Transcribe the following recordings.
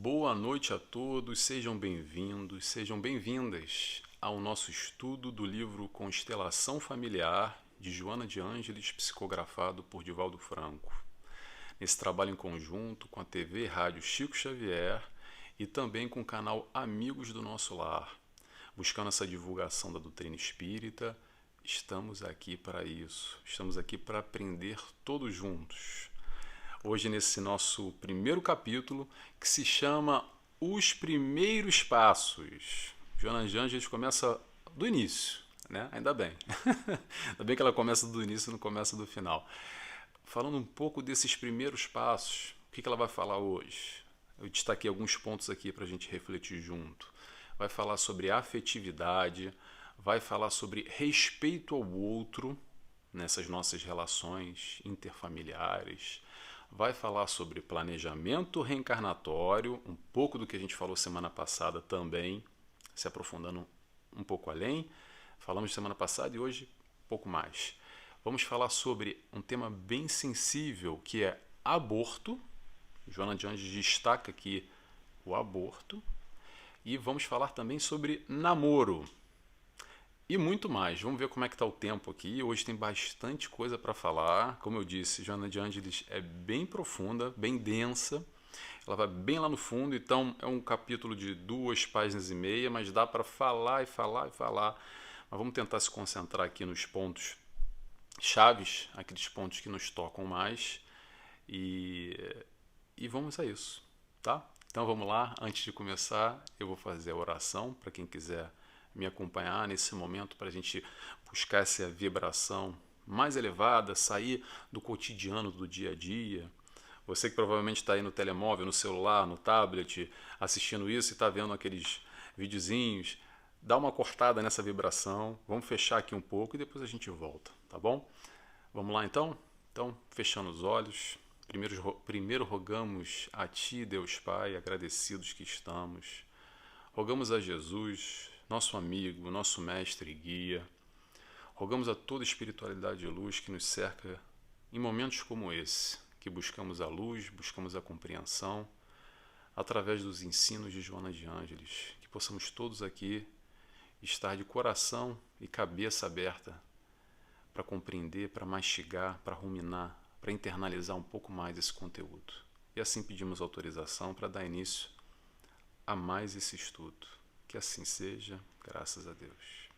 Boa noite a todos, sejam bem-vindos, sejam bem-vindas ao nosso estudo do livro Constelação Familiar, de Joana de Ângeles, psicografado por Divaldo Franco. Nesse trabalho em conjunto com a TV e Rádio Chico Xavier e também com o canal Amigos do Nosso Lar. Buscando essa divulgação da doutrina espírita, estamos aqui para isso, estamos aqui para aprender todos juntos. Hoje nesse nosso primeiro capítulo, que se chama Os Primeiros Passos. Joana de Ângeles começa do início, né? Ainda bem. Ainda bem que ela começa do início e não começa do final. Falando um pouco desses primeiros passos, o que ela vai falar hoje? Eu destaquei alguns pontos aqui para a gente refletir junto. Vai falar sobre afetividade, vai falar sobre respeito ao outro nessas nossas relações interfamiliares, vai falar sobre planejamento reencarnatório, um pouco do que a gente falou semana passada também, se aprofundando um pouco além. Falamos semana passada e hoje um pouco mais. Vamos falar sobre um tema bem sensível, que é aborto. Joana de Ângeles destaca aqui o aborto. E vamos falar também sobre namoro. E muito mais. Vamos ver como é que está o tempo aqui. Hoje tem bastante coisa para falar. Como eu disse, Joana de Ângeles é bem profunda, bem densa. Ela vai bem lá no fundo. Então é um capítulo de 2 páginas e meia, mas dá para falar e falar e falar. Mas vamos tentar se concentrar aqui nos pontos chaves, aqueles pontos que nos tocam mais. E vamos a isso, tá? Então vamos lá. Antes de começar, eu vou fazer a oração para quem quiser me acompanhar nesse momento, para a gente buscar essa vibração mais elevada, sair do cotidiano, do dia a dia. Você que provavelmente está aí no telemóvel, no celular, no tablet, assistindo isso e está vendo aqueles videozinhos, dá uma cortada nessa vibração, vamos fechar aqui um pouco e depois a gente volta, tá bom? Vamos lá então? Então, fechando os olhos, primeiro rogamos a Ti, Deus Pai, agradecidos que estamos, rogamos a Jesus, nosso amigo, nosso mestre e guia. Rogamos a toda a espiritualidade de luz que nos cerca em momentos como esse, que buscamos a luz, buscamos a compreensão, através dos ensinos de Joana de Ângeles, que possamos todos aqui estar de coração e cabeça aberta para compreender, para mastigar, para ruminar, para internalizar um pouco mais esse conteúdo. E assim pedimos autorização para dar início a mais esse estudo. Que assim seja, graças a Deus.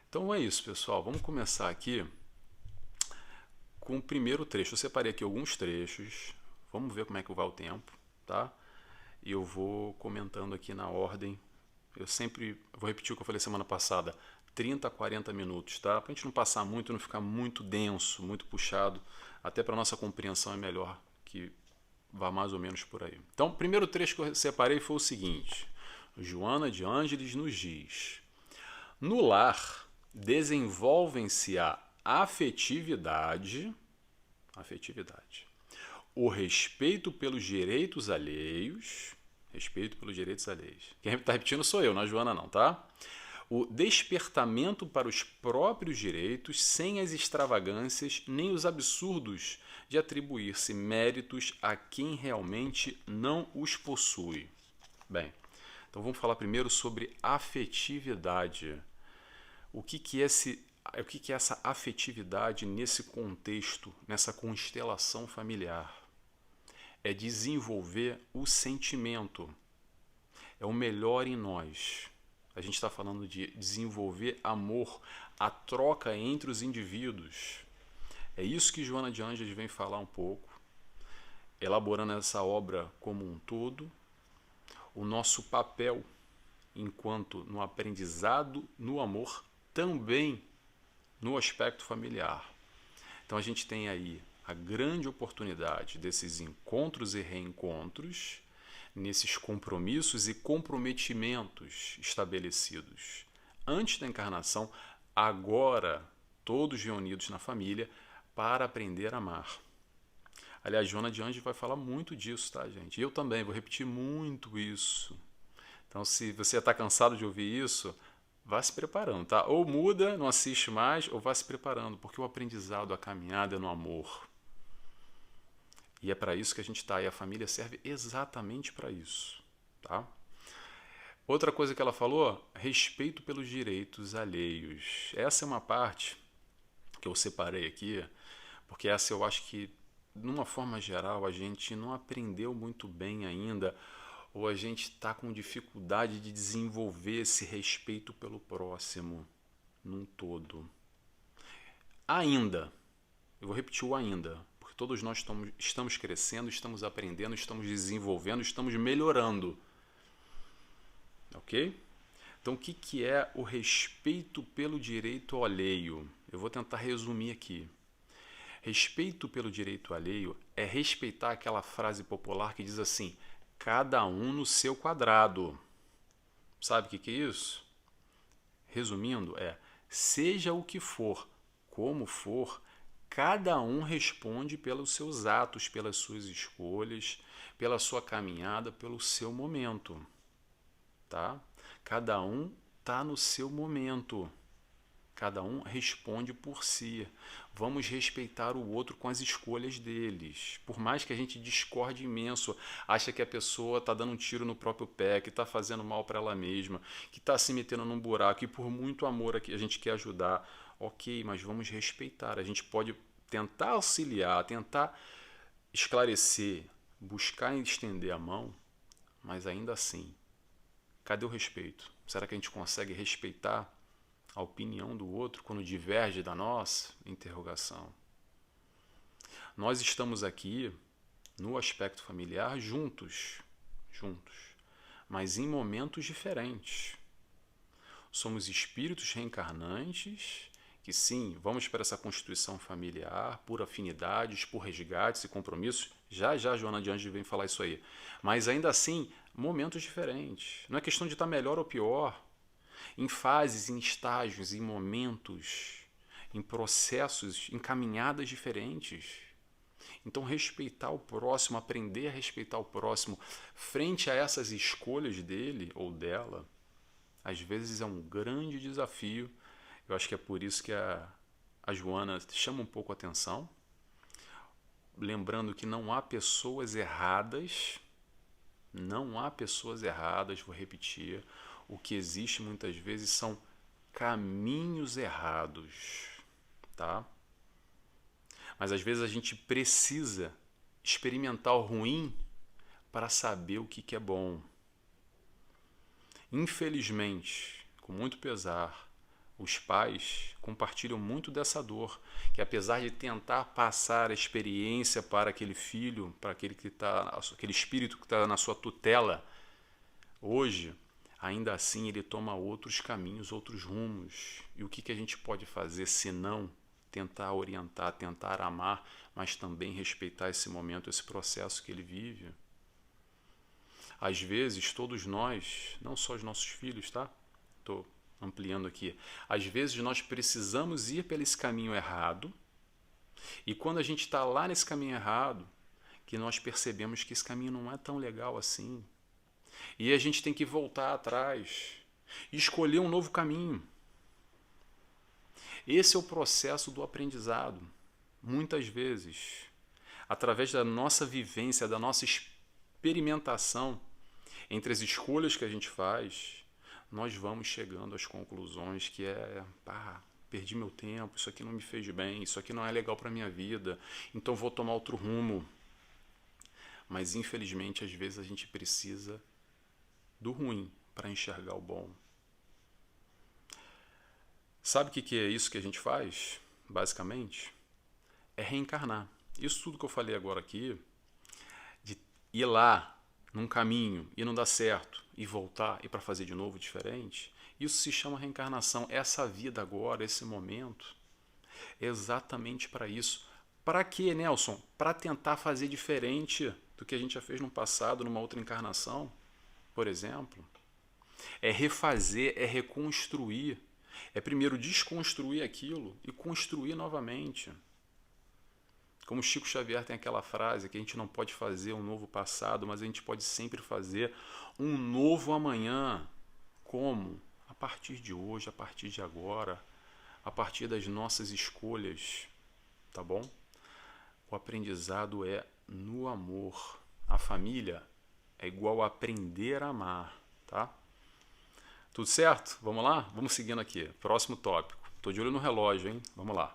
Então é isso, pessoal. Vamos começar aqui com o primeiro trecho. Eu separei aqui alguns trechos. Vamos ver como é que vai o tempo, tá? E eu vou comentando aqui na ordem. Eu sempre vou repetir o que eu falei semana passada. 30 a 40 minutos, tá? Para a gente não passar muito, não ficar muito denso, muito puxado. Até para a nossa compreensão é melhor que vá mais ou menos por aí. Então, o primeiro trecho que eu separei foi o seguinte. Joana de Ângeles nos diz: no lar desenvolvem-se a afetividade, o respeito pelos direitos alheios, Quem está repetindo sou eu, não é a Joana não, tá? O despertamento para os próprios direitos sem as extravagâncias nem os absurdos de atribuir-se méritos a quem realmente não os possui. Bem, então vamos falar primeiro sobre afetividade. O que é essa afetividade nesse contexto, nessa constelação familiar? É desenvolver o sentimento. É o melhor em nós. A gente está falando de desenvolver amor, a troca entre os indivíduos. É isso que Joana de Ângeles vem falar um pouco, elaborando essa obra como um todo. O nosso papel enquanto no aprendizado, no amor, também no aspecto familiar. Então a gente tem aí a grande oportunidade desses encontros e reencontros, nesses compromissos e comprometimentos estabelecidos antes da encarnação, agora todos reunidos na família para aprender a amar. Aliás, Joana de Ângeles vai falar muito disso, tá, gente? E eu também vou repetir muito isso. Então, se você está cansado de ouvir isso, vá se preparando, tá? Ou muda, não assiste mais, ou vá se preparando, porque o aprendizado, a caminhada é no amor. E é para isso que a gente está, e a família serve exatamente para isso, tá? Outra coisa que ela falou, respeito pelos direitos alheios. Essa é uma parte que eu separei aqui, porque essa eu acho que, numa forma geral, a gente não aprendeu muito bem ainda, ou a gente está com dificuldade de desenvolver esse respeito pelo próximo num todo. Ainda, eu vou repetir o ainda, porque todos nós estamos crescendo, estamos aprendendo, estamos desenvolvendo, estamos melhorando. Ok? Então, o que é o respeito pelo direito alheio? Eu vou tentar resumir aqui. Respeito pelo direito alheio é respeitar aquela frase popular que diz assim: cada um no seu quadrado. Sabe o que é isso? Resumindo, seja o que for, como for, cada um responde pelos seus atos, pelas suas escolhas, pela sua caminhada, pelo seu momento. Tá? Cada um está no seu momento. Cada um responde por si. Vamos respeitar o outro com as escolhas deles. Por mais que a gente discorde imenso, acha que a pessoa está dando um tiro no próprio pé, que está fazendo mal para ela mesma, que está se metendo num buraco e por muito amor a gente quer ajudar. Ok, mas vamos respeitar. A gente pode tentar auxiliar, tentar esclarecer, buscar estender a mão, mas ainda assim, cadê o respeito? Será que a gente consegue respeitar a opinião do outro quando diverge da nossa? Interrogação. Nós estamos aqui no aspecto familiar juntos, mas em momentos diferentes. Somos espíritos reencarnantes que sim, vamos para essa constituição familiar por afinidades, por resgates e compromissos. Já a Joana de Ângeles vem falar isso aí. Mas ainda assim, momentos diferentes. Não é questão de estar melhor ou pior. Em fases, em estágios, em momentos, em processos, em caminhadas diferentes. Então, respeitar o próximo, aprender a respeitar o próximo frente a essas escolhas dele ou dela, às vezes é um grande desafio. Eu acho que é por isso que a Joana chama um pouco a atenção. Lembrando que não há pessoas erradas, vou repetir. O que existe muitas vezes são caminhos errados, tá? Mas às vezes a gente precisa experimentar o ruim para saber o que é bom. Infelizmente, com muito pesar, os pais compartilham muito dessa dor, que apesar de tentar passar a experiência para aquele filho, para aquele espírito que está na sua tutela, hoje, ainda assim ele toma outros caminhos, outros rumos. E o que a gente pode fazer se não tentar orientar, tentar amar, mas também respeitar esse momento, esse processo que ele vive? Às vezes, todos nós, não só os nossos filhos, tá? Estou ampliando aqui. Às vezes nós precisamos ir pelo esse caminho errado, e quando a gente está lá nesse caminho errado, que nós percebemos que esse caminho não é tão legal assim, e a gente tem que voltar atrás e escolher um novo caminho. Esse é o processo do aprendizado. Muitas vezes, através da nossa vivência, da nossa experimentação, entre as escolhas que a gente faz, nós vamos chegando às conclusões que perdi meu tempo, isso aqui não me fez bem, isso aqui não é legal para a minha vida, então vou tomar outro rumo. Mas infelizmente, às vezes a gente precisa do ruim para enxergar o bom. Sabe o que é isso que a gente faz, basicamente? É reencarnar. Isso tudo que eu falei agora aqui, de ir lá num caminho e não dar certo, e voltar e para fazer de novo diferente, isso se chama reencarnação. Essa vida agora, esse momento, é exatamente para isso. Para quê, Nelson? Para tentar fazer diferente do que a gente já fez no passado, numa outra encarnação, por exemplo. É refazer, é reconstruir. É primeiro desconstruir aquilo e construir novamente. Como Chico Xavier tem aquela frase que a gente não pode fazer um novo passado, mas a gente pode sempre fazer um novo amanhã. Como? A partir de hoje, a partir de agora, a partir das nossas escolhas, tá bom? O aprendizado é no amor. A família é igual a aprender a amar, tá? Tudo certo? Vamos lá? Vamos seguindo aqui. Próximo tópico. Tô de olho no relógio, hein? Vamos lá.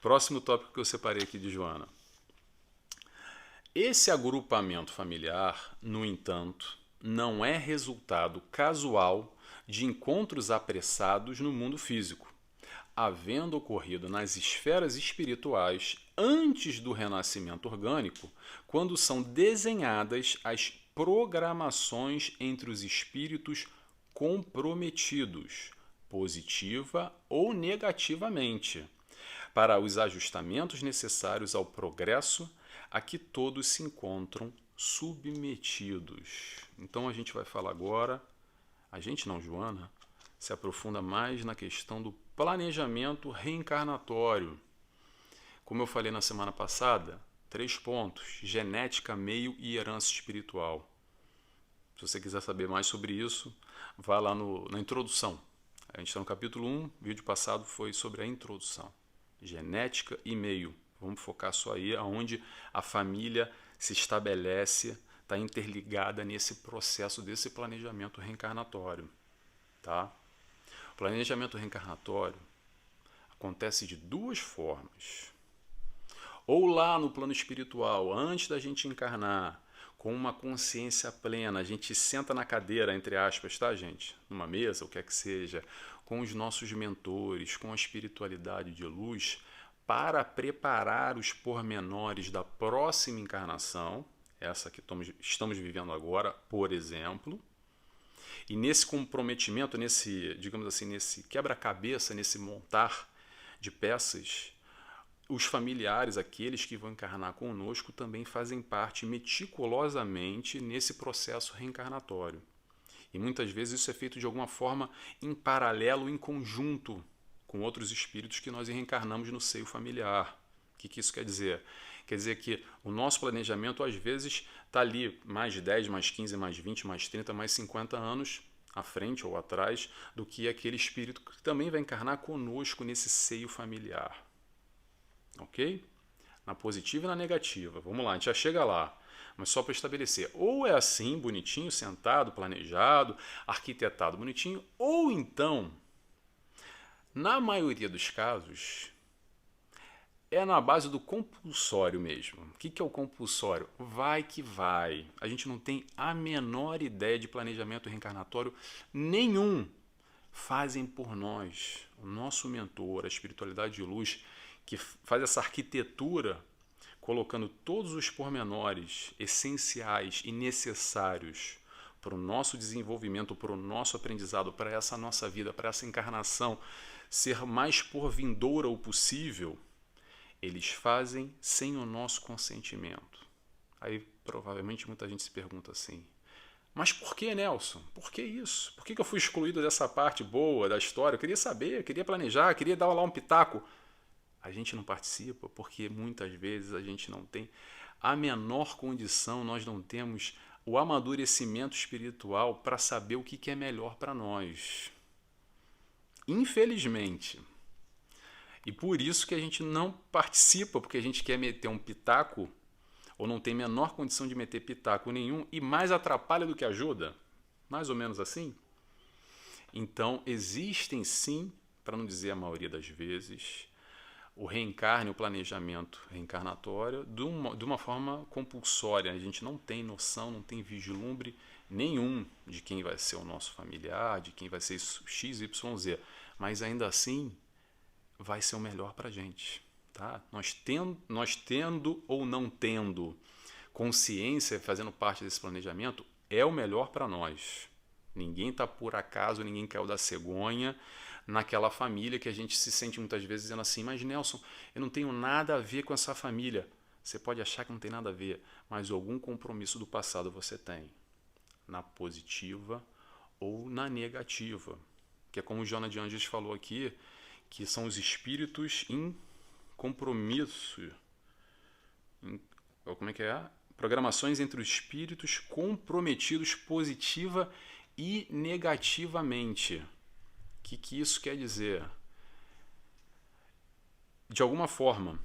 Próximo tópico que eu separei aqui de Joana. Esse agrupamento familiar, no entanto, não é resultado casual de encontros apressados no mundo físico, havendo ocorrido nas esferas espirituais antes do renascimento orgânico, quando são desenhadas as programações entre os espíritos comprometidos, positiva ou negativamente, para os ajustamentos necessários ao progresso a que todos se encontram submetidos. Então a gente vai falar agora, a gente não, Joana, se aprofunda mais na questão do planejamento reencarnatório. Como eu falei na semana passada, 3 pontos: genética, meio e herança espiritual. Se você quiser saber mais sobre isso, vá lá na introdução. A gente está no capítulo 1, o vídeo passado foi sobre a introdução. Genética e meio. Vamos focar só aí, onde a família se estabelece, está interligada nesse processo desse planejamento reencarnatório. Tá? O planejamento reencarnatório acontece de 2 formas. Ou lá no plano espiritual, antes da gente encarnar, com uma consciência plena, a gente senta na cadeira, entre aspas, tá, gente? Numa mesa, o que é que seja, com os nossos mentores, com a espiritualidade de luz, para preparar os pormenores da próxima encarnação, essa que estamos vivendo agora, por exemplo. E nesse comprometimento, nesse, digamos assim, nesse quebra-cabeça, nesse montar de peças, os familiares, aqueles que vão encarnar conosco, também fazem parte meticulosamente nesse processo reencarnatório. E muitas vezes isso é feito de alguma forma em paralelo, em conjunto com outros espíritos que nós reencarnamos no seio familiar. O que isso quer dizer? Quer dizer que o nosso planejamento, às vezes, está ali mais 10, mais 15, mais 20, mais 30, mais 50 anos à frente ou atrás do que aquele espírito que também vai encarnar conosco nesse seio familiar. Ok? Na positiva e na negativa. Vamos lá, a gente já chega lá. Mas só para estabelecer. Ou é assim, bonitinho, sentado, planejado, arquitetado bonitinho, ou então, na maioria dos casos, é na base do compulsório mesmo. O que é o compulsório? Vai que vai. A gente não tem a menor ideia de planejamento reencarnatório nenhum. Fazem por nós, o nosso mentor, a espiritualidade de luz, que faz essa arquitetura, colocando todos os pormenores essenciais e necessários para o nosso desenvolvimento, para o nosso aprendizado, para essa nossa vida, para essa encarnação ser mais por vindoura o possível, eles fazem sem o nosso consentimento. Aí provavelmente muita gente se pergunta assim: mas por que, Nelson? Por que isso? Por que eu fui excluído dessa parte boa da história? Eu queria saber, eu queria planejar, eu queria dar lá um pitaco. A gente não participa porque muitas vezes a gente não tem a menor condição, nós não temos o amadurecimento espiritual para saber o que é melhor para nós. Infelizmente. E por isso que a gente não participa, porque a gente quer meter um pitaco, ou não tem a menor condição de meter pitaco nenhum, e mais atrapalha do que ajuda. Mais ou menos assim. Então, existem sim, para não dizer a maioria das vezes, o reencarne, o planejamento reencarnatório de uma forma compulsória. A gente não tem noção, não tem vislumbre nenhum de quem vai ser o nosso familiar, de quem vai ser X, Y, Z. Mas ainda assim, vai ser o melhor para a gente. Tá? Nós tendo ou não tendo consciência, fazendo parte desse planejamento, é o melhor para nós. Ninguém está por acaso, ninguém caiu da cegonha naquela família que a gente se sente muitas vezes dizendo assim: mas Nelson, eu não tenho nada a ver com essa família. Você pode achar que não tem nada a ver, mas algum compromisso do passado você tem, na positiva ou na negativa, que é como o Joana de Ângeles falou aqui, que são os espíritos em compromisso, como é que é? Programações entre os espíritos comprometidos positiva e negativamente. O que isso quer dizer? De alguma forma,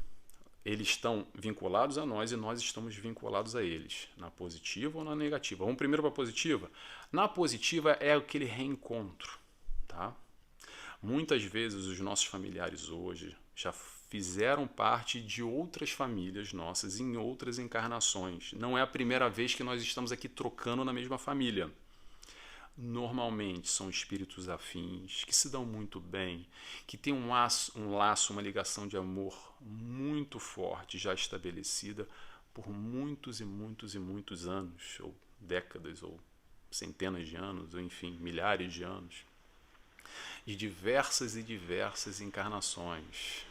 eles estão vinculados a nós e nós estamos vinculados a eles, na positiva ou na negativa. Vamos primeiro para a positiva? Na positiva é aquele reencontro, tá? Muitas vezes os nossos familiares hoje já fizeram parte de outras famílias nossas em outras encarnações. Não é a primeira vez que nós estamos aqui trocando na mesma família. Normalmente são espíritos afins, que se dão muito bem, que têm um laço, uma ligação de amor muito forte, já estabelecida por muitos e muitos e muitos anos, ou décadas, ou centenas de anos, ou enfim, milhares de anos, de diversas e diversas encarnações.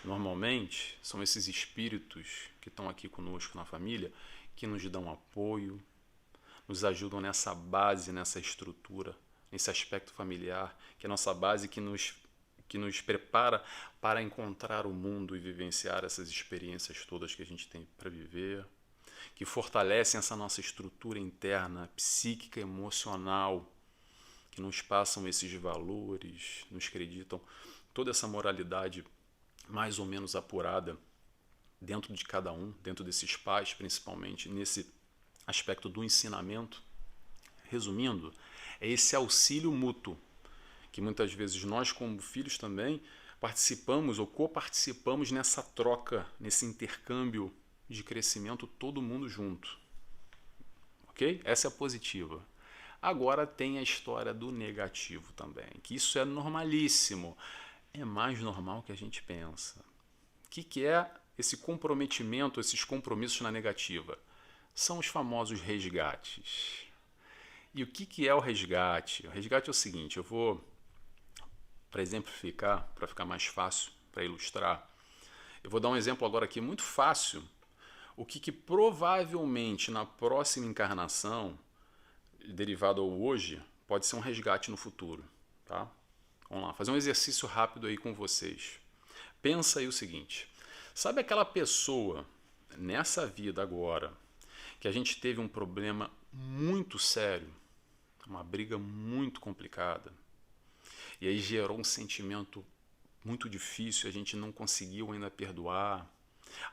Normalmente são esses espíritos que estão aqui conosco na família que nos dão apoio, nos ajudam nessa base, nessa estrutura, nesse aspecto familiar, que é a nossa base que nos prepara para encontrar o mundo e vivenciar essas experiências todas que a gente tem para viver, que fortalecem essa nossa estrutura interna, psíquica, emocional, que nos passam esses valores, nos acreditam toda essa moralidade mais ou menos apurada dentro de cada um, dentro desses pais, principalmente nesse aspecto do ensinamento. Resumindo, é esse auxílio mútuo que muitas vezes nós como filhos também participamos ou coparticipamos nessa troca, nesse intercâmbio de crescimento, todo mundo junto. Ok? Essa é a positiva. Agora tem a história do negativo também, que isso é normalíssimo, é mais normal que a gente pensa. O que é esse comprometimento, esses compromissos na negativa? São os famosos resgates. E o que é o resgate? O resgate é o seguinte, eu vou, para exemplificar, para ficar mais fácil, para ilustrar, eu vou dar um exemplo agora aqui muito fácil, o que provavelmente na próxima encarnação, derivado ao hoje, pode ser um resgate no futuro. Tá? Vamos lá, fazer um exercício rápido aí com vocês. Pensa aí o seguinte, sabe aquela pessoa nessa vida agora, que a gente teve um problema muito sério, uma briga muito complicada, e aí gerou um sentimento muito difícil, a gente não conseguiu ainda perdoar,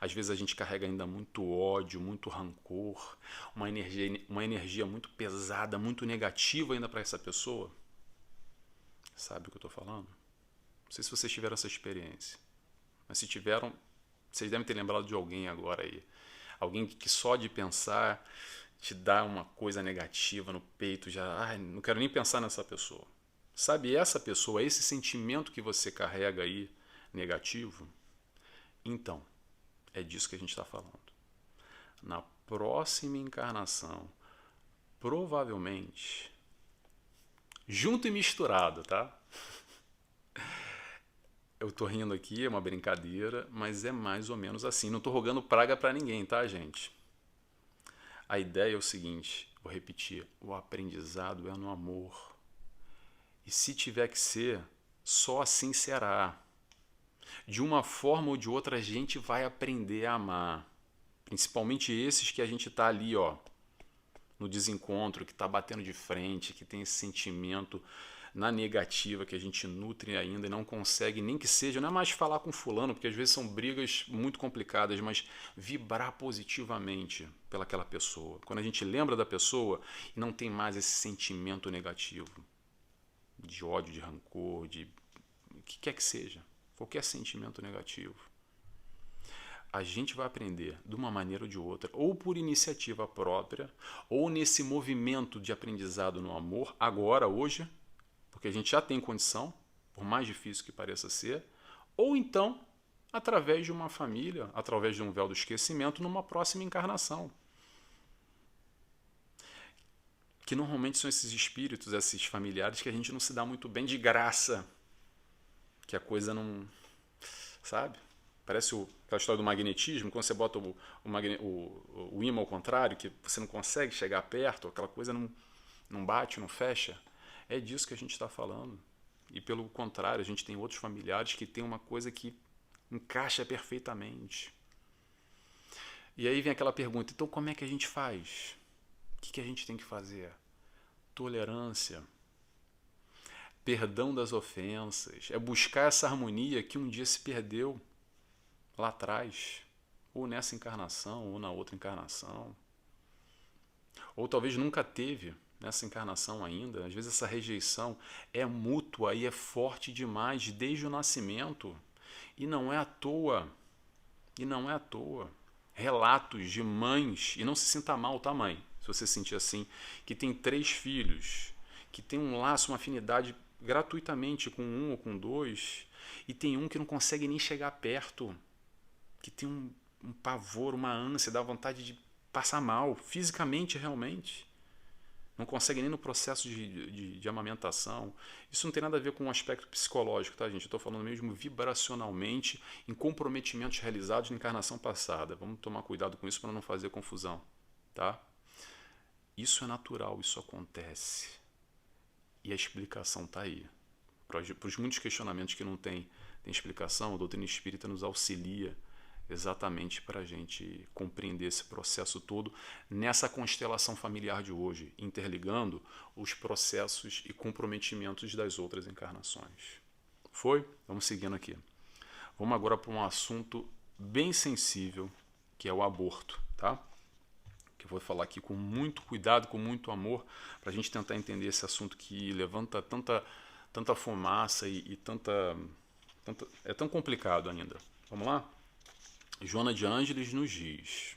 às vezes a gente carrega ainda muito ódio, muito rancor, uma energia muito pesada, muito negativa ainda para essa pessoa. Sabe o que eu estou falando? Não sei se vocês tiveram essa experiência, mas se tiveram, vocês devem ter lembrado de alguém agora aí. Alguém que só de pensar te dá uma coisa negativa no peito, já não quero nem pensar nessa pessoa. Sabe essa pessoa, esse sentimento que você carrega aí, negativo? Então, é disso que a gente está falando. Na próxima encarnação, provavelmente, junto e misturado, tá? Eu tô rindo aqui, é uma brincadeira, mas é mais ou menos assim. Não tô rogando praga para ninguém, tá, gente? A ideia é o seguinte, vou repetir, o aprendizado é no amor. E se tiver que ser, só assim será. De uma forma ou de outra a gente vai aprender a amar. Principalmente esses que a gente tá ali, ó, no desencontro, que tá batendo de frente, que tem esse sentimento na negativa que a gente nutre ainda e não consegue, nem que seja, não é mais falar com fulano, porque às vezes são brigas muito complicadas, mas vibrar positivamente pelaquela pessoa. Quando a gente lembra da pessoa e não tem mais esse sentimento negativo, de ódio, de rancor, de o que quer que seja, qualquer sentimento negativo. A gente vai aprender de uma maneira ou de outra, ou por iniciativa própria, ou nesse movimento de aprendizado no amor, agora, hoje, porque a gente já tem condição, por mais difícil que pareça ser, ou então através de uma família, através de um véu do esquecimento, numa próxima encarnação. Que normalmente são esses espíritos, esses familiares que a gente não se dá muito bem de graça, que a coisa não... Sabe? Parece aquela história do magnetismo, quando você bota o ímã ao contrário, que você não consegue chegar perto, aquela coisa não bate, não fecha. É disso que a gente está falando. E pelo contrário, a gente tem outros familiares que tem uma coisa que encaixa perfeitamente. E aí vem aquela pergunta, então como é que a gente faz? O que a gente tem que fazer? Tolerância. Perdão das ofensas. É buscar essa harmonia que um dia se perdeu lá atrás, ou nessa encarnação, ou na outra encarnação, ou talvez nunca teve nessa encarnação ainda. Às vezes essa rejeição é mútua e é forte demais desde o nascimento, e não é à toa, e não é à toa. Relatos de mães, e não se sinta mal, tá, mãe? Se você sentir assim, que tem 3 filhos, que tem um laço, uma afinidade gratuitamente com um ou com 2, e tem um que não consegue nem chegar perto, que tem um pavor, uma ânsia, dá vontade de passar mal, fisicamente realmente. Não consegue nem no processo de amamentação. Isso não tem nada a ver com um aspecto psicológico, tá, gente? Eu estou falando mesmo vibracionalmente em comprometimentos realizados na encarnação passada. Vamos tomar cuidado com isso para não fazer confusão, tá? Isso é natural, isso acontece. E a explicação está aí. Para os muitos questionamentos que não tem explicação, a doutrina espírita nos auxilia exatamente para a gente compreender esse processo todo nessa constelação familiar de hoje, interligando os processos e comprometimentos das outras encarnações. Foi? Vamos seguindo aqui. Vamos agora para um assunto bem sensível, que é o aborto, tá? Que eu vou falar aqui com muito cuidado, com muito amor, para a gente tentar entender esse assunto que levanta tanta fumaça e tanta... É tão complicado ainda. Vamos lá? Joana de Ângeles nos diz: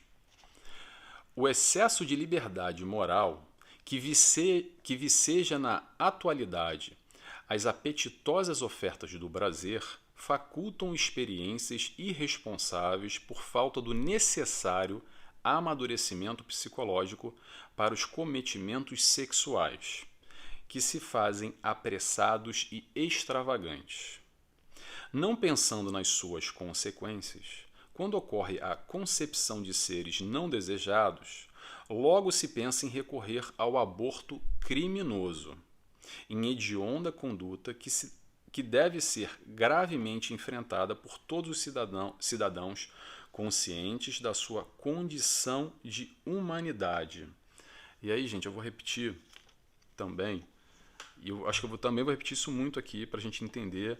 o excesso de liberdade moral que viceja na atualidade as apetitosas ofertas do prazer facultam experiências irresponsáveis por falta do necessário amadurecimento psicológico para os cometimentos sexuais, que se fazem apressados e extravagantes. Não pensando nas suas consequências, quando ocorre a concepção de seres não desejados, logo se pensa em recorrer ao aborto criminoso, em hedionda conduta que deve ser gravemente enfrentada por todos os cidadãos conscientes da sua condição de humanidade. E aí, gente, eu vou repetir também, e eu acho que eu também vou repetir isso muito aqui para a gente entender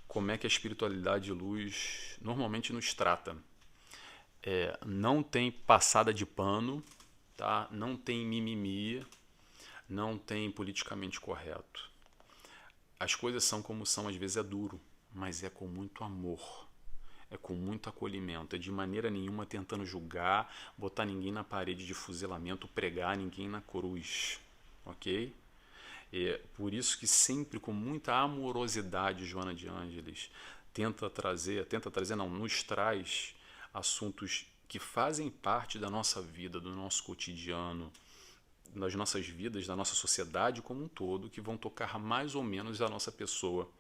como é que a espiritualidade de luz normalmente nos trata. Não tem passada de pano, tá? Não tem mimimi, não tem politicamente correto. As coisas são como são, às vezes é duro, mas é com muito amor, é com muito acolhimento, é de maneira nenhuma tentando julgar, botar ninguém na parede de fuzilamento, pregar ninguém na cruz, ok? É por isso que sempre com muita amorosidade Joana de Ângeles nos traz assuntos que fazem parte da nossa vida, do nosso cotidiano, das nossas vidas, da nossa sociedade como um todo, que vão tocar mais ou menos a nossa pessoa,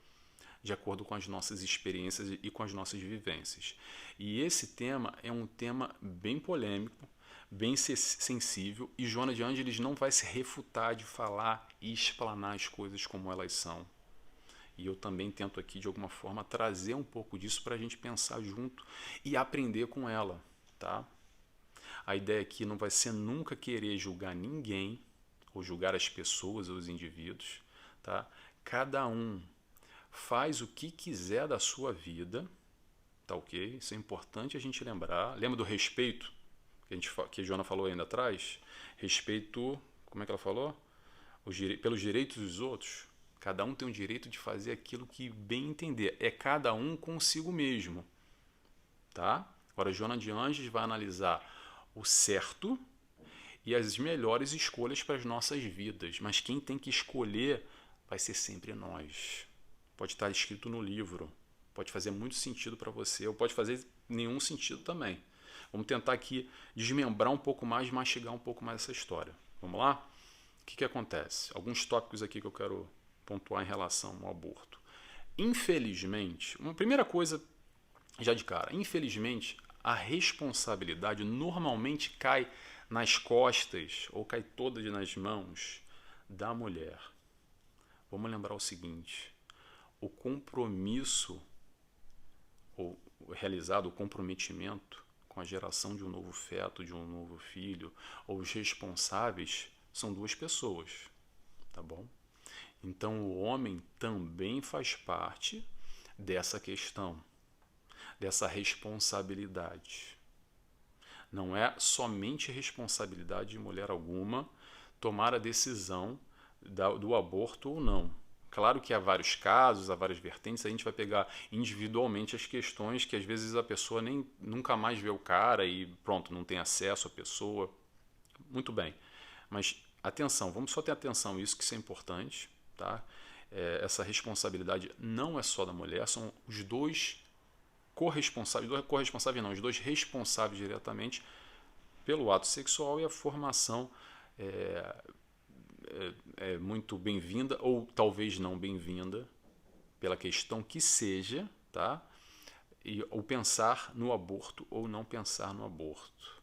de acordo com as nossas experiências e com as nossas vivências. E esse tema é um tema bem polêmico, bem sensível, e Joana de Ângeles não vai se refutar de falar e explanar as coisas como elas são. E eu também tento aqui, de alguma forma, trazer um pouco disso para a gente pensar junto e aprender com ela, tá? A ideia aqui não vai ser nunca querer julgar ninguém, ou julgar as pessoas ou os indivíduos, tá? Cada um faz o que quiser da sua vida, tá ok? Isso é importante a gente lembrar. Lembra do respeito? Que a Joana falou ainda atrás, respeito, como é que ela falou? Pelos direitos dos outros. Cada um tem o direito de fazer aquilo que bem entender. É cada um consigo mesmo, tá? Agora, Joana de Ângeles vai analisar o certo e as melhores escolhas para as nossas vidas. Mas quem tem que escolher vai ser sempre nós. Pode estar escrito no livro, pode fazer muito sentido para você, ou pode fazer nenhum sentido também. Vamos tentar aqui desmembrar um pouco mais, mastigar um pouco mais essa história. Vamos lá? O que acontece? Alguns tópicos aqui que eu quero pontuar em relação ao aborto. Infelizmente, uma primeira coisa, já de cara, infelizmente, a responsabilidade normalmente cai nas costas, ou cai toda nas mãos da mulher. Vamos lembrar o seguinte, o compromisso, ou realizado, o comprometimento com a geração de um novo feto, de um novo filho, ou os responsáveis são 2 pessoas, tá bom? Então o homem também faz parte dessa questão, dessa responsabilidade. Não é somente responsabilidade de mulher alguma tomar a decisão do aborto ou não. Claro que há vários casos, há várias vertentes, a gente vai pegar individualmente as questões que às vezes a pessoa nem nunca mais vê o cara e pronto, não tem acesso à pessoa. Muito bem. Mas atenção, vamos só ter atenção isso, que isso é importante, tá? Essa responsabilidade não é só da mulher, são os dois corresponsáveis, não, os dois responsáveis diretamente pelo ato sexual, e a formação é muito bem-vinda ou talvez não bem-vinda, pela questão que seja, tá? O pensar no aborto ou não pensar no aborto.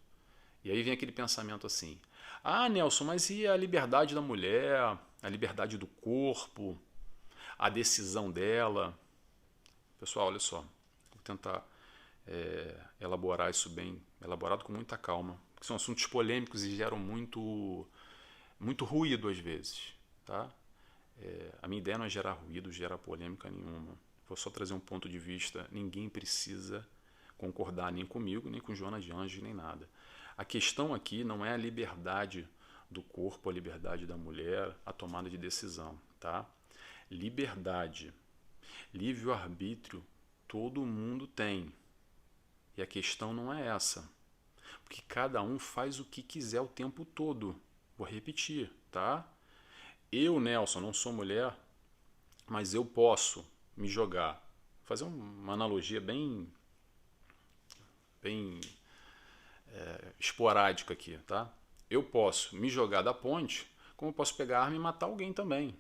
E aí vem aquele pensamento assim: ah, Nelson, mas e a liberdade da mulher, a liberdade do corpo, a decisão dela? Pessoal, olha só, vou tentar elaborar isso bem, elaborado com muita calma, porque são assuntos polêmicos e geram muito ruído às vezes, tá? A minha ideia não é gerar ruído, gerar polêmica nenhuma. Vou só trazer um ponto de vista. Ninguém precisa concordar nem comigo, nem com Joana de Ângeles, nem nada. A questão aqui não é a liberdade do corpo, a liberdade da mulher, a tomada de decisão, tá? Liberdade, livre-arbítrio, todo mundo tem. E a questão não é essa. Porque cada um faz o que quiser o tempo todo. Vou repetir, tá? Eu, Nelson, não sou mulher, mas eu posso me jogar. Vou fazer uma analogia bem esporádica aqui, tá? Eu posso me jogar da ponte, como eu posso pegar a arma e matar alguém também.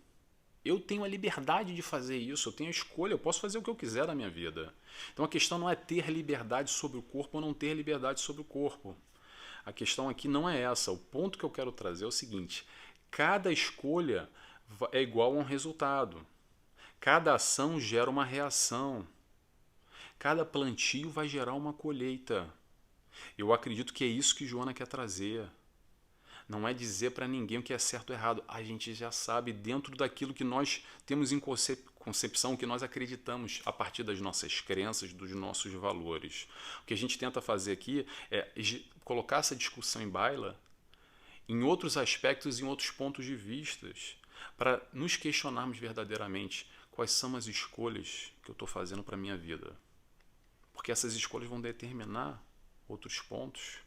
Eu tenho a liberdade de fazer isso, eu tenho a escolha, eu posso fazer o que eu quiser na minha vida. Então a questão não é ter liberdade sobre o corpo ou não ter liberdade sobre o corpo. A questão aqui não é essa. O ponto que eu quero trazer é o seguinte: cada escolha é igual a um resultado. Cada ação gera uma reação. Cada plantio vai gerar uma colheita. Eu acredito que é isso que Joana quer trazer. Não é dizer para ninguém o que é certo ou errado. A gente já sabe dentro daquilo que nós temos em concepção, que nós acreditamos a partir das nossas crenças, dos nossos valores. O que a gente tenta fazer aqui é colocar essa discussão em baila em outros aspectos, em outros pontos de vista, para nos questionarmos verdadeiramente quais são as escolhas que eu estou fazendo para a minha vida. Porque essas escolhas vão determinar outros pontos.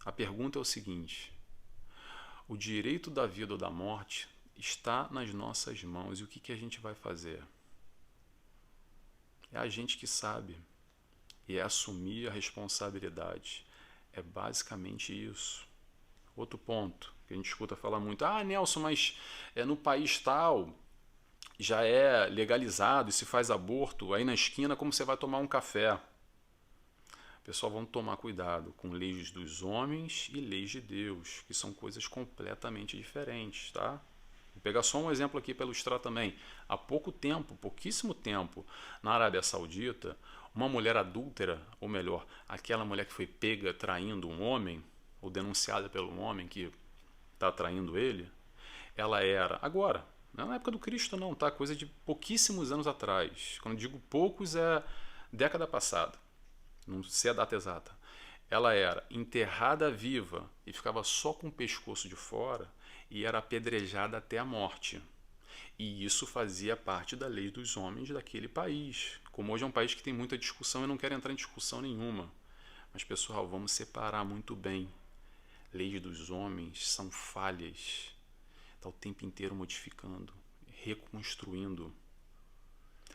A pergunta é o seguinte: o direito da vida ou da morte está nas nossas mãos, e o que a gente vai fazer? É a gente que sabe, e é assumir a responsabilidade. É basicamente isso. Outro ponto que a gente escuta falar muito: ah, Nelson, mas no país tal já é legalizado e se faz aborto, aí na esquina como você vai tomar um café? Pessoal, vamos tomar cuidado com leis dos homens e leis de Deus, que são coisas completamente diferentes, tá? Vou pegar só um exemplo aqui para ilustrar também. Há pouco tempo, pouquíssimo tempo, na Arábia Saudita, uma mulher adúltera, ou melhor, aquela mulher que foi pega traindo um homem, ou denunciada pelo homem que está traindo ele, ela era, agora, não é na época do Cristo não, tá? Coisa de pouquíssimos anos atrás. Quando digo poucos, é década passada. Não sei a data exata. Ela era enterrada viva e ficava só com o pescoço de fora e era apedrejada até a morte. E isso fazia parte da lei dos homens daquele país. Como hoje é um país que tem muita discussão, eu não quero entrar em discussão nenhuma. Mas, pessoal, vamos separar muito bem. Leis dos homens são falhas. Está o tempo inteiro modificando, reconstruindo.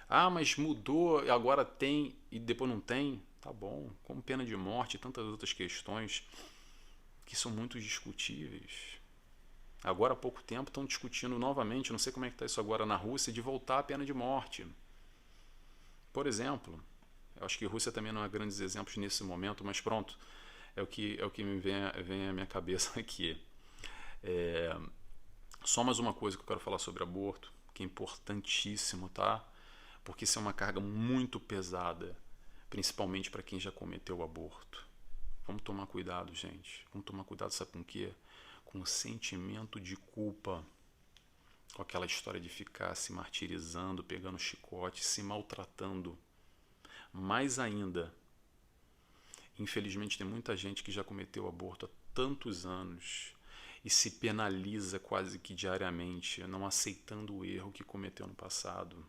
Ah, mas mudou, agora tem e depois não tem? Tá bom, como pena de morte e tantas outras questões que são muito discutíveis. Agora há pouco tempo estão discutindo novamente, não sei como é que está isso agora na Rússia, de voltar à pena de morte. Por exemplo, eu acho que a Rússia também não é grandes exemplos nesse momento, mas pronto, é o que me vem à minha cabeça aqui. Só mais uma coisa que eu quero falar sobre aborto, que é importantíssimo, tá? Porque isso é uma carga muito pesada, principalmente para quem já cometeu o aborto. Vamos tomar cuidado, gente. Vamos tomar cuidado, sabe com o quê? Com o sentimento de culpa, com aquela história de ficar se martirizando, pegando chicote, se maltratando. Mais ainda, infelizmente tem muita gente que já cometeu aborto há tantos anos e se penaliza quase que diariamente, não aceitando o erro que cometeu no passado.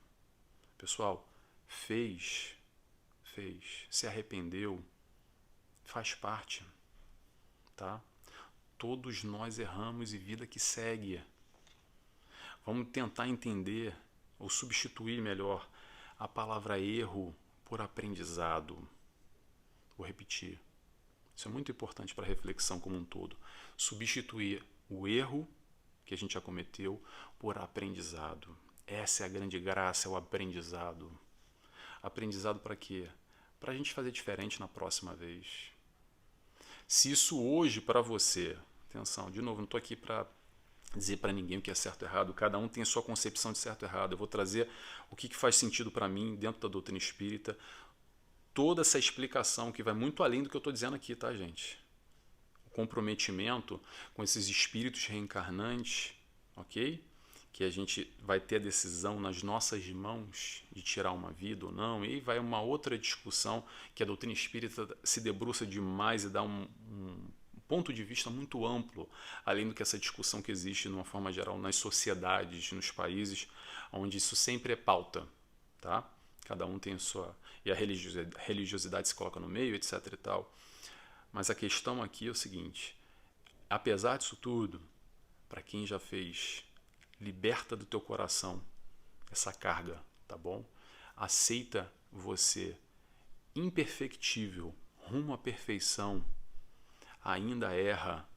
Pessoal, fez, se arrependeu, faz parte, tá? Todos nós erramos e vida que segue. Vamos tentar entender, ou substituir melhor, a palavra erro por aprendizado. Vou repetir. Isso é muito importante para a reflexão como um todo. Substituir o erro que a gente já cometeu por aprendizado. Essa é a grande graça, é o aprendizado. Aprendizado para quê? Para a gente fazer diferente na próxima vez. Se isso hoje para você, atenção, de novo, não estou aqui para dizer para ninguém o que é certo ou errado, cada um tem a sua concepção de certo ou errado. Eu vou trazer o que faz sentido para mim dentro da doutrina espírita, toda essa explicação que vai muito além do que eu estou dizendo aqui, tá, gente? O comprometimento com esses espíritos reencarnantes, ok? Que a gente vai ter a decisão nas nossas mãos de tirar uma vida ou não, e aí vai uma outra discussão que a doutrina espírita se debruça demais e dá um ponto de vista muito amplo, além do que essa discussão que existe de uma forma geral nas sociedades, nos países, onde isso sempre é pauta, tá? Cada um tem a sua... E a religiosidade se coloca no meio, etc e tal. Mas a questão aqui é o seguinte, apesar disso tudo, para quem já fez, liberta do teu coração essa carga, tá bom? Aceita você imperfectível, rumo à perfeição, ainda erra.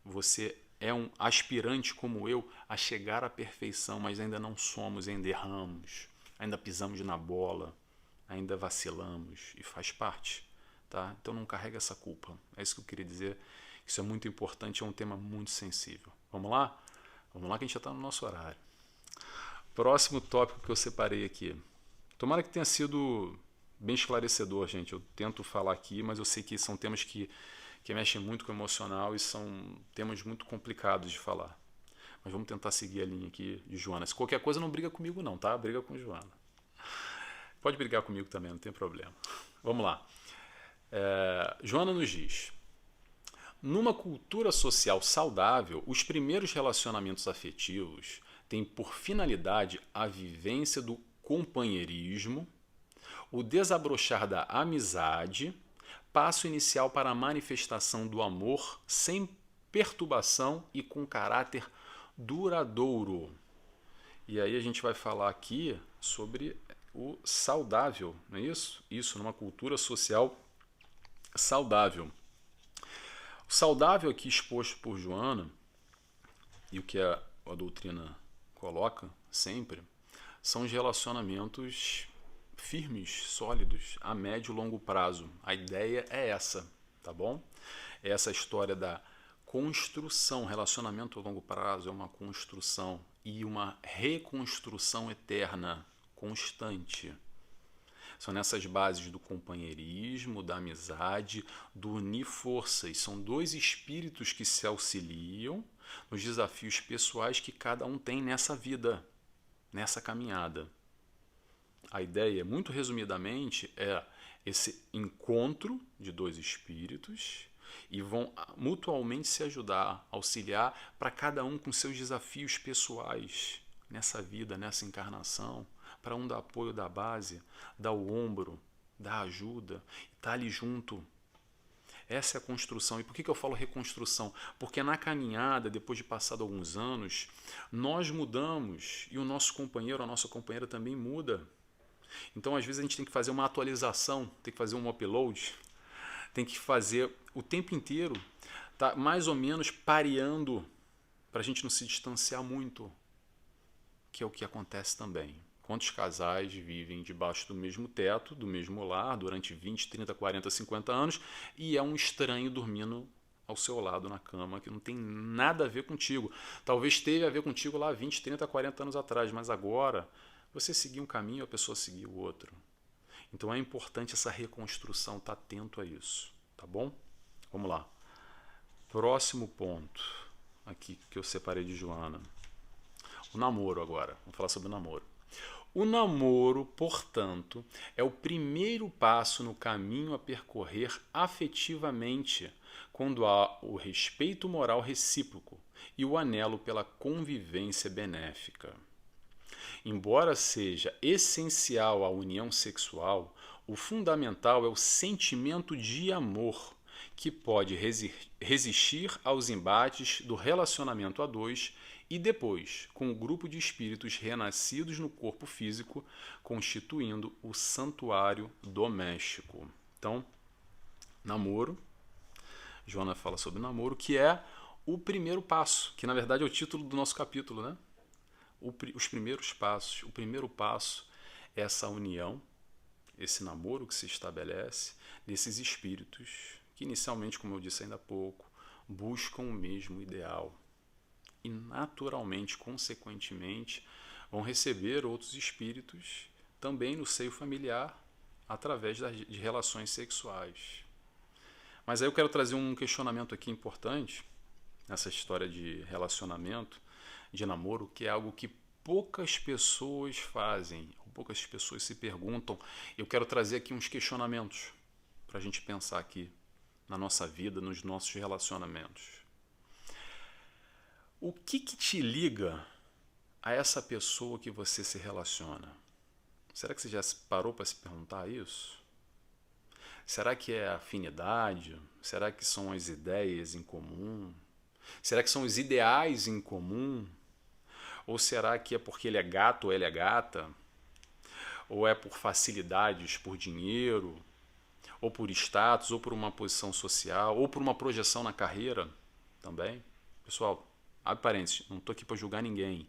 Você é um aspirante como eu a chegar à perfeição, mas ainda não somos, ainda erramos, ainda pisamos na bola, ainda vacilamos e faz parte, tá? Então não carrega essa culpa. É isso que eu queria dizer. Isso é muito importante, é um tema muito sensível. Vamos lá? Vamos lá que a gente já está no nosso horário. Próximo tópico que eu separei aqui. Tomara que tenha sido bem esclarecedor, gente. Eu tento falar aqui, mas eu sei que são temas que mexem muito com o emocional e são temas muito complicados de falar. Mas vamos tentar seguir a linha aqui de Joana. Se qualquer coisa, não briga comigo não, tá? Briga com Joana. Pode brigar comigo também, não tem problema. Vamos lá. Joana nos diz: numa cultura social saudável, os primeiros relacionamentos afetivos têm por finalidade a vivência do companheirismo, o desabrochar da amizade, passo inicial para a manifestação do amor sem perturbação e com caráter duradouro. E aí a gente vai falar aqui sobre o saudável, não é isso? Isso, numa cultura social saudável. O saudável aqui exposto por Joana, e o que a doutrina coloca sempre, são os relacionamentos firmes, sólidos, a médio e longo prazo. A ideia é essa, tá bom? É essa história da construção. Relacionamento a longo prazo é uma construção e uma reconstrução eterna, constante. São nessas bases do companheirismo, da amizade, do unir forças. São dois espíritos que se auxiliam nos desafios pessoais que cada um tem nessa vida, nessa caminhada. A ideia, muito resumidamente, é esse encontro de dois espíritos e vão mutuamente se ajudar, auxiliar para cada um com seus desafios pessoais nessa vida, nessa encarnação, para um dar apoio, da base, dar o ombro, dar ajuda, estar ali junto. Essa é a construção. E por que eu falo reconstrução? Porque na caminhada, depois de passado alguns anos, nós mudamos e o nosso companheiro, a nossa companheira também muda. Então, às vezes, a gente tem que fazer uma atualização, tem que fazer um upload, tem que fazer o tempo inteiro, tá mais ou menos pareando para a gente não se distanciar muito, que é o que acontece também. Quantos casais vivem debaixo do mesmo teto, do mesmo lar, durante 20, 30, 40, 50 anos, e é um estranho dormindo ao seu lado na cama, que não tem nada a ver contigo. Talvez teve a ver contigo lá 20, 30, 40 anos atrás, mas agora você seguiu um caminho, a pessoa seguiu o outro. Então é importante essa reconstrução, estar atento a isso, tá bom? Vamos lá. Próximo ponto aqui que eu separei de Joana. O namoro agora. Vamos falar sobre o namoro. O namoro, portanto, é o primeiro passo no caminho a percorrer afetivamente, quando há o respeito moral recíproco e o anelo pela convivência benéfica. Embora seja essencial a união sexual, o fundamental é o sentimento de amor, que pode resistir aos embates do relacionamento a dois e depois, com o grupo de espíritos renascidos no corpo físico, constituindo o santuário doméstico. Então, namoro, Joana fala sobre namoro, que é o primeiro passo, que na verdade é o título do nosso capítulo, né? Os primeiros passos. O primeiro passo é essa união, esse namoro que se estabelece desses espíritos que inicialmente, como eu disse ainda há pouco, buscam o mesmo ideal e naturalmente, consequentemente, vão receber outros espíritos também no seio familiar através de relações sexuais. Mas aí eu quero trazer um questionamento aqui importante nessa história de relacionamento, de namoro, que é algo que poucas pessoas fazem, poucas pessoas se perguntam. Eu quero trazer aqui uns questionamentos para a gente pensar aqui na nossa vida, nos nossos relacionamentos. O que te liga a essa pessoa que você se relaciona? Será que você já parou para se perguntar isso? Será que é afinidade? Será que são as ideias em comum? Será que são os ideais em comum? Ou será que é porque ele é gato ou ela é gata? Ou é por facilidades, por dinheiro? Ou por status, ou por uma posição social, ou por uma projeção na carreira também? Pessoal, abre parênteses, não estou aqui para julgar ninguém.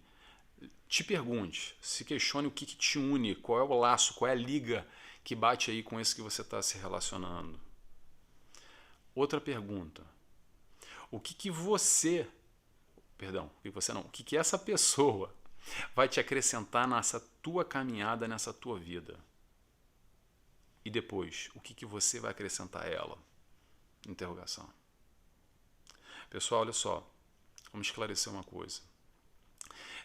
Te pergunte, se questione o que te une, qual é o laço, qual é a liga que bate aí com esse que você está se relacionando. Outra pergunta, o que essa pessoa vai te acrescentar nessa tua caminhada, nessa tua vida? E depois, o que você vai acrescentar a ela? Interrogação. Pessoal, olha só, vamos esclarecer uma coisa.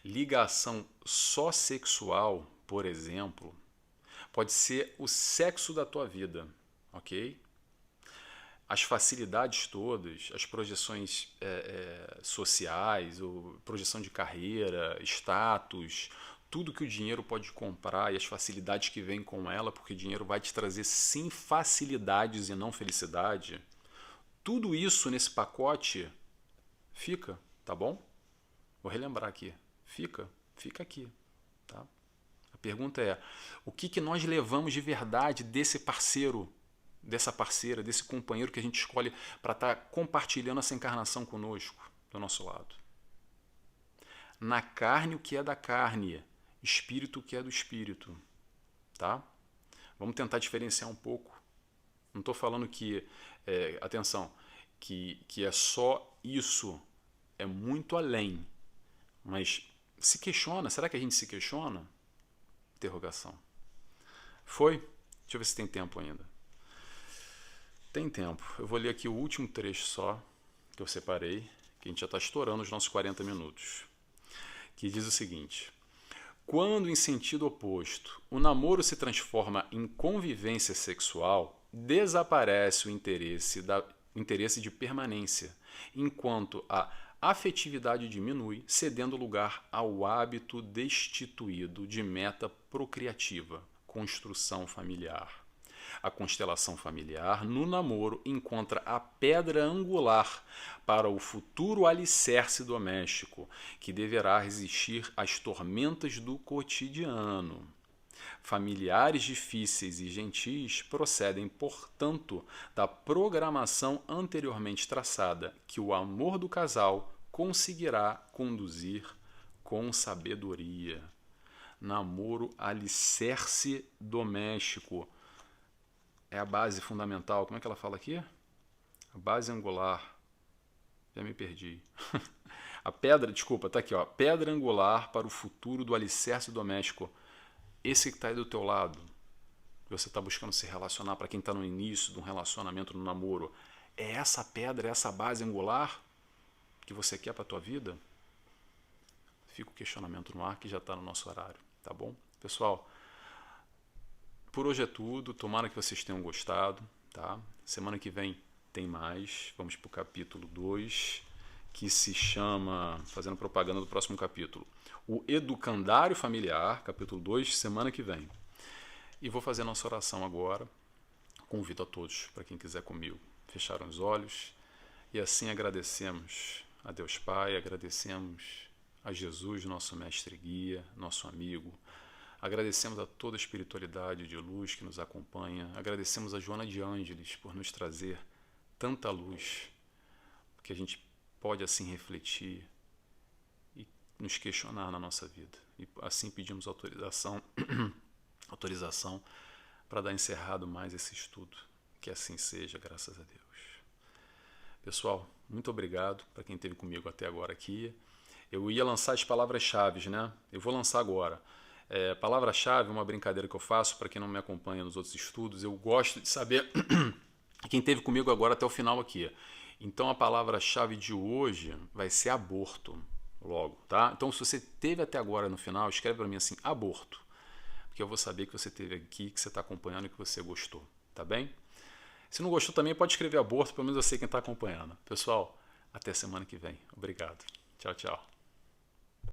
Ligação só sexual, por exemplo, pode ser o sexo da tua vida, ok? As facilidades todas, as projeções sociais, projeção de carreira, status, tudo que o dinheiro pode comprar e as facilidades que vêm com ela, porque o dinheiro vai te trazer sim facilidades e não felicidade. Tudo isso nesse pacote fica, tá bom? Vou relembrar aqui. Fica aqui, tá? A pergunta é, o que nós levamos de verdade desse parceiro, dessa parceira, desse companheiro que a gente escolhe para estar compartilhando essa encarnação conosco, do nosso lado? Na carne o que é da carne, espírito o que é do espírito, tá? Vamos tentar diferenciar um pouco. Não estou falando que, atenção, que é só isso, é muito além. Mas se questiona, será que a gente se questiona? Interrogação. Foi? Deixa eu ver se tem tempo ainda. Tem tempo. Eu vou ler aqui o último trecho só, que eu separei, que a gente já está estourando os nossos 40 minutos. Que diz o seguinte: quando, em sentido oposto, o namoro se transforma em convivência sexual, desaparece o interesse de permanência, enquanto a afetividade diminui, cedendo lugar ao hábito destituído de meta procriativa, construção familiar. A constelação familiar, no namoro, encontra a pedra angular para o futuro alicerce doméstico, que deverá resistir às tormentas do cotidiano. Familiares difíceis e gentis procedem, portanto, da programação anteriormente traçada, que o amor do casal conseguirá conduzir com sabedoria. Namoro alicerce doméstico. É a base fundamental. Como é que ela fala aqui? A base angular. Já me perdi. A pedra, desculpa, tá aqui, ó. Pedra angular para o futuro do alicerce doméstico. Esse que está aí do teu lado, que você está buscando se relacionar, para quem está no início de um relacionamento, no namoro, é essa pedra, é essa base angular que você quer para a tua vida? Fica o questionamento no ar, que já está no nosso horário, tá bom? Pessoal, por hoje é tudo. Tomara que vocês tenham gostado, tá? Semana que vem tem mais. Vamos para o capítulo 2, que se chama, fazendo propaganda do próximo capítulo, o Educandário Familiar, capítulo 2, semana que vem. E vou fazer a nossa oração agora. Convido a todos, para quem quiser comigo, fechar os olhos. E assim agradecemos a Deus Pai, agradecemos a Jesus, nosso mestre e guia, nosso amigo. Agradecemos a toda a espiritualidade de luz que nos acompanha. Agradecemos a Joana de Ângeles por nos trazer tanta luz, que a gente pode assim refletir e nos questionar na nossa vida. E assim pedimos autorização para dar encerrado mais esse estudo. Que assim seja, graças a Deus. Pessoal, muito obrigado para quem esteve comigo até agora aqui. Eu ia lançar as palavras-chave, né? Eu vou lançar agora. Palavra-chave é uma brincadeira que eu faço para quem não me acompanha nos outros estudos. Eu gosto de saber quem esteve comigo agora até o final aqui. Então a palavra-chave de hoje vai ser aborto, logo, tá? Então se você esteve até agora no final, escreve para mim assim, aborto. Porque eu vou saber que você esteve aqui, que você está acompanhando e que você gostou, tá bem? Se não gostou também, pode escrever aborto, pelo menos eu sei quem está acompanhando. Pessoal, até semana que vem. Obrigado. Tchau, tchau.